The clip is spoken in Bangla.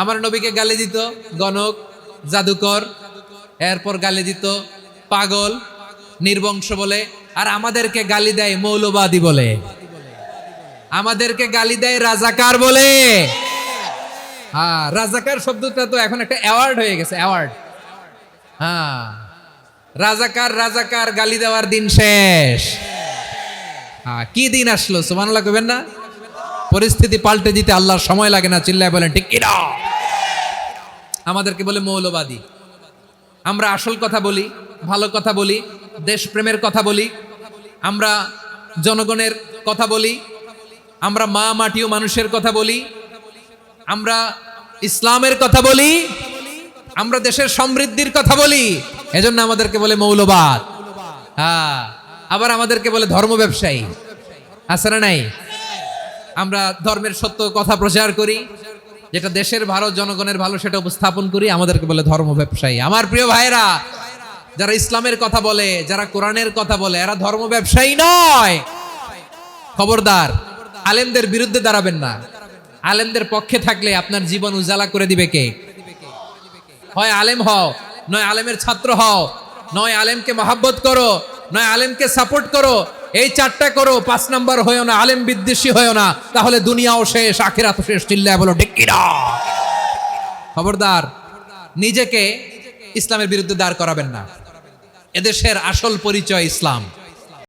আমার নবীকে গালি দিত গণক, জাদুকর, এরপর গালি দিত পাগল, নির্বংশ বলে। আর আমাদেরকে গালি দেয় মৌলবাদী বলে, আমাদেরকে গালি দেয় রাজাকার বলে। হ্যাঁ, রাজাকার শব্দটা তো এখন একটা অ্যাওয়ার্ড হয়ে গেছে, অ্যাওয়ার্ড। হ্যাঁ, রাজাকার রাজাকার গালি দেওয়ার দিন শেষ। হ্যাঁ, কি দিন আসলো সুবহানাল্লাহ কইবেন না? পরিস্থিতি পাল্টে দিতে আল্লাহর সময় লাগে না, চিল্লায় বলেন ঠিক কি না? আমাদেরকে বলে মৌলবাদী। আমরা আসল কথা বলি, ভালো কথা বলি, দেশপ্রেমের কথা বলি, আমরা জনগণের কথা বলি, আমরা মা মাটি ও মানুষের কথা বলি, আমরা ইসলামের কথা বলি, আমরা দেশের সমৃদ্ধির কথা বলি। এজন্য আমাদেরকে বলে মৌলবাদ। হ্যাঁ, আবার আমাদেরকে বলে ধর্ম ব্যবসায়ী। আছে না নাই? আমরা ধর্মের সত্য কথা প্রচার করি, যেটা দেশের ভালো, জনগণের ভালো, সেটা উপস্থাপন করি, আমাদেরকে বলে ধর্ম ব্যবসায়ী। আমার প্রিয় ভাইরা, যারা ইসলামের কথা বলে, যারা কোরআনের কথা বলে, এরা ধর্ম ব্যবসায়ী নয়। খবরদার, আলেমদের বিরুদ্ধে দাঁড়াবেন না। আলেমদের পক্ষে থাকলে আপনার জীবন উজালা করে দিবে কে? হয় আলেম হও, নয় আলেমের ছাত্র হও, নয় আলেমকে মহাব্বত করো, নয় আলেমকে সাপোর্ট করো। এই চারটা করো, 5 নাম্বার হয়েও না, আলেম বিদ্বেষী হয়েও না, তাহলে দুনিয়াও শেষ, আখিরাতও শেষ। চিল্লায় বলো ঠিক কি না? খবরদার, নিজেকে ইসলামের বিরুদ্ধে দাঁড় করাবেন না। এদেশের আসল পরিচয় ইসলাম।